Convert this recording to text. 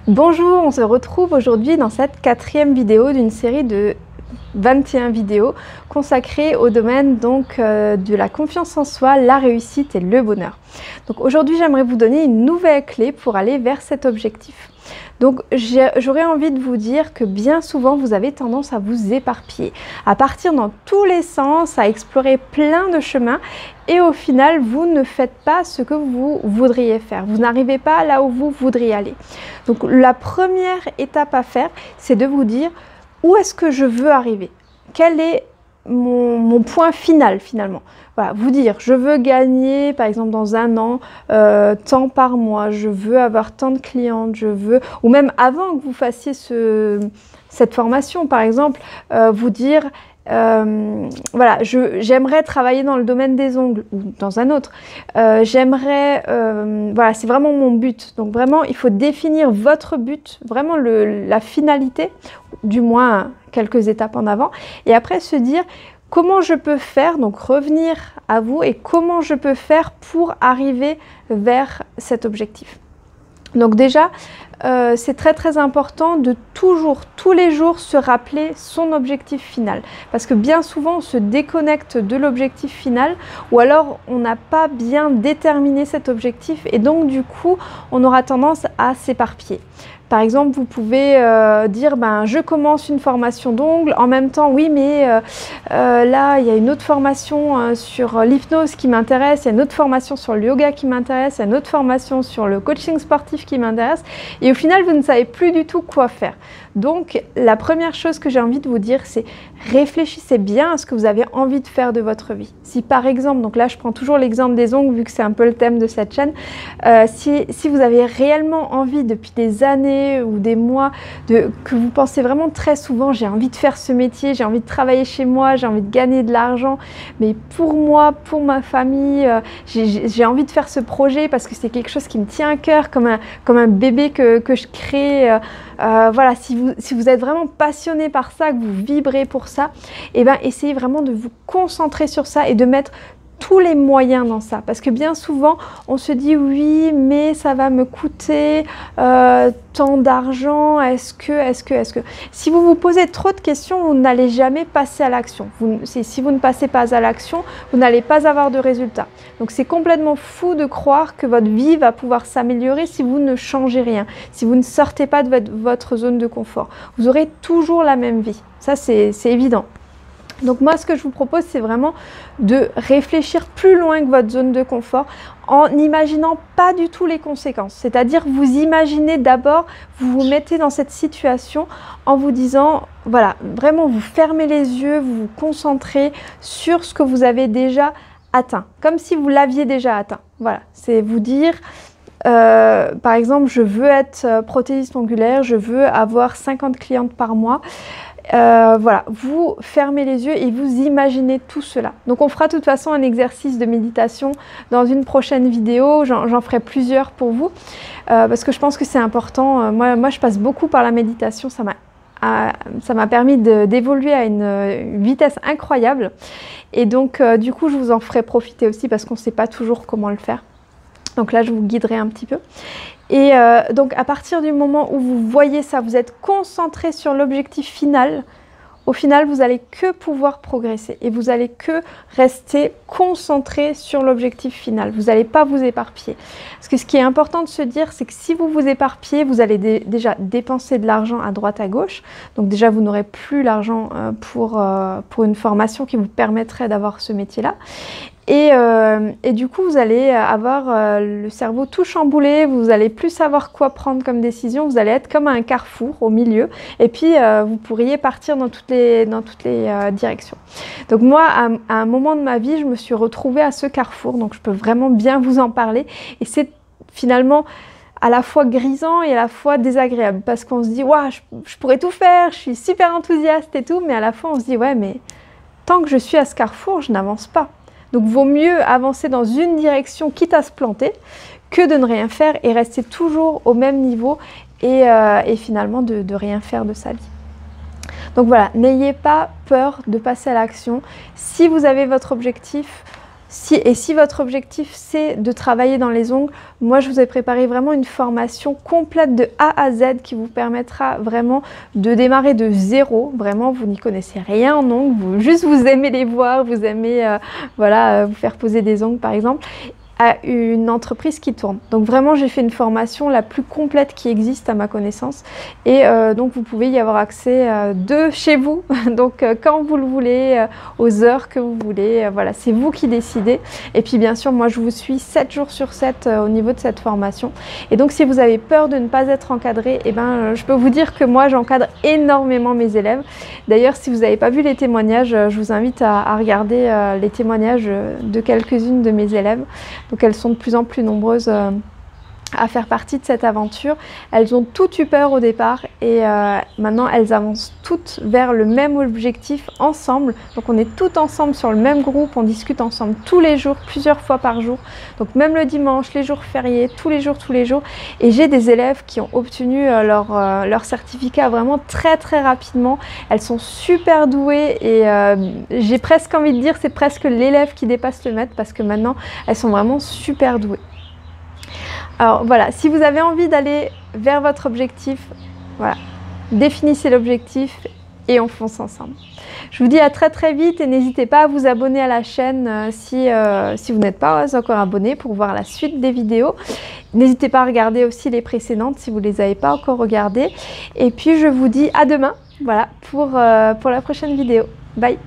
Bonjour, on se retrouve aujourd'hui dans cette 4e vidéo d'une série de 21 vidéos consacrées au domaine de la confiance en soi, la réussite et le bonheur. Donc aujourd'hui, j'aimerais vous donner une nouvelle clé pour aller vers cet objectif. Donc j'aurais envie de vous dire que bien souvent vous avez tendance à vous éparpiller, à partir dans tous les sens, à explorer plein de chemins et au final vous ne faites pas ce que vous voudriez faire, vous n'arrivez pas là où vous voudriez aller. Donc la première étape à faire, c'est de vous dire où est-ce que je veux arriver, quel est mon point final finalement. Voilà, vous dire, je veux gagner par exemple dans un an tant par mois, je veux avoir tant de clientes, je veux, ou même avant que vous fassiez cette formation par exemple, vous dire voilà, j'aimerais travailler dans le domaine des ongles ou dans un autre, j'aimerais, voilà, c'est vraiment mon but. Donc vraiment, il faut définir votre but, vraiment la finalité, du moins quelques étapes en avant, et après se dire comment je peux faire, donc revenir à vous, et comment je peux faire pour arriver vers cet objectif. Donc déjà, c'est très important de toujours, tous les jours, se rappeler son objectif final. Parce que bien souvent, on se déconnecte de l'objectif final ou alors on n'a pas bien déterminé cet objectif et donc du coup, on aura tendance à s'éparpiller. Par exemple, vous pouvez dire je commence une formation d'ongles, en même temps oui mais là il y a une autre formation sur l'hypnose qui m'intéresse, il y a une autre formation sur le yoga qui m'intéresse, il y a une autre formation sur le coaching sportif qui m'intéresse et au final vous ne savez plus du tout quoi faire. Donc la première chose que j'ai envie de vous dire, c'est réfléchissez bien à ce que vous avez envie de faire de votre vie. Si par exemple, donc là je prends toujours l'exemple des ongles vu que c'est un peu le thème de cette chaîne, si vous avez réellement envie depuis des années ou des mois, que vous pensez vraiment très souvent, j'ai envie de faire ce métier, j'ai envie de travailler chez moi, j'ai envie de gagner de l'argent, mais pour moi, pour ma famille, j'ai envie de faire ce projet parce que c'est quelque chose qui me tient à cœur, comme un bébé que je crée. Voilà, si vous êtes vraiment passionné par ça, que vous vibrez pour ça, et essayez vraiment de vous concentrer sur ça et de mettre tous les moyens dans ça, parce que bien souvent on se dit oui mais ça va me coûter tant d'argent, est-ce que si vous vous posez trop de questions, vous n'allez jamais passer à l'action. Si vous ne passez pas à l'action, vous n'allez pas avoir de résultats. Donc c'est complètement fou de croire que votre vie va pouvoir s'améliorer si vous ne changez rien, si vous ne sortez pas de votre zone de confort. Vous aurez toujours la même vie, ça c'est évident. Donc moi, ce que je vous propose, c'est vraiment de réfléchir plus loin que votre zone de confort en n'imaginant pas du tout les conséquences. C'est-à-dire, vous imaginez d'abord, vous vous mettez dans cette situation en vous disant, voilà, vraiment vous fermez les yeux, vous vous concentrez sur ce que vous avez déjà atteint, comme si vous l'aviez déjà atteint. Voilà, c'est vous dire... par exemple, je veux être prothésiste ongulaire, je veux avoir 50 clientes par mois. Voilà, vous fermez les yeux et vous imaginez tout cela. Donc on fera de toute façon un exercice de méditation dans une prochaine vidéo, j'en ferai plusieurs pour vous, parce que je pense que c'est important. Moi je passe beaucoup par la méditation, ça m'a permis d'évoluer à une vitesse incroyable. Et donc du coup je vous en ferai profiter aussi parce qu'on ne sait pas toujours comment le faire. Donc là je vous guiderai un petit peu. Et donc à partir du moment où vous voyez ça, vous êtes concentré sur l'objectif final, au final vous allez que pouvoir progresser et vous allez que rester concentré sur l'objectif final. Vous n'allez pas vous éparpiller. Parce que ce qui est important de se dire, c'est que si vous vous éparpillez, vous allez déjà dépenser de l'argent à droite à gauche. Donc déjà vous n'aurez plus l'argent pour une formation qui vous permettrait d'avoir ce métier-là. Et du coup, vous allez avoir le cerveau tout chamboulé, vous allez plus savoir quoi prendre comme décision, vous allez être comme un carrefour au milieu, et puis vous pourriez partir dans toutes les directions. Donc moi, à un moment de ma vie, je me suis retrouvée à ce carrefour, donc je peux vraiment bien vous en parler, et c'est finalement à la fois grisant et à la fois désagréable, parce qu'on se dit, waouh, je pourrais tout faire, je suis super enthousiaste et tout, mais à la fois on se dit, ouais, mais tant que je suis à ce carrefour, je n'avance pas. Donc, vaut mieux avancer dans une direction, quitte à se planter, que de ne rien faire et rester toujours au même niveau et finalement de rien faire de sa vie. Donc voilà, n'ayez pas peur de passer à l'action. Si vous avez votre objectif, Si votre objectif c'est de travailler dans les ongles, moi je vous ai préparé vraiment une formation complète de A à Z qui vous permettra vraiment de démarrer de zéro. Vraiment, vous n'y connaissez rien en ongles, vous aimez les voir, vous aimez voilà, vous faire poser des ongles par exemple, à une entreprise qui tourne. Donc vraiment j'ai fait une formation la plus complète qui existe à ma connaissance et donc vous pouvez y avoir accès de chez vous, donc quand vous le voulez, aux heures que vous voulez, voilà, c'est vous qui décidez. Et puis bien sûr moi je vous suis 7 jours sur 7 au niveau de cette formation, et donc si vous avez peur de ne pas être encadré, et je peux vous dire que moi j'encadre énormément mes élèves. D'ailleurs si vous n'avez pas vu les témoignages, je vous invite à regarder les témoignages de quelques-unes de mes élèves. Donc elles sont de plus en plus nombreuses à faire partie de cette aventure. Elles ont toutes eu peur au départ et maintenant elles avancent toutes vers le même objectif ensemble. Donc on est toutes ensemble sur le même groupe, on discute ensemble tous les jours, plusieurs fois par jour. Donc même le dimanche, les jours fériés, tous les jours. Et j'ai des élèves qui ont obtenu leur certificat vraiment très rapidement. Elles sont super douées et j'ai presque envie de dire c'est presque l'élève qui dépasse le maître parce que maintenant elles sont vraiment super douées. Alors voilà, si vous avez envie d'aller vers votre objectif, voilà, définissez l'objectif et on fonce ensemble. Je vous dis à très vite et n'hésitez pas à vous abonner à la chaîne si vous n'êtes pas encore abonné pour voir la suite des vidéos. N'hésitez pas à regarder aussi les précédentes si vous ne les avez pas encore regardées. Et puis je vous dis à demain, voilà, pour la prochaine vidéo. Bye!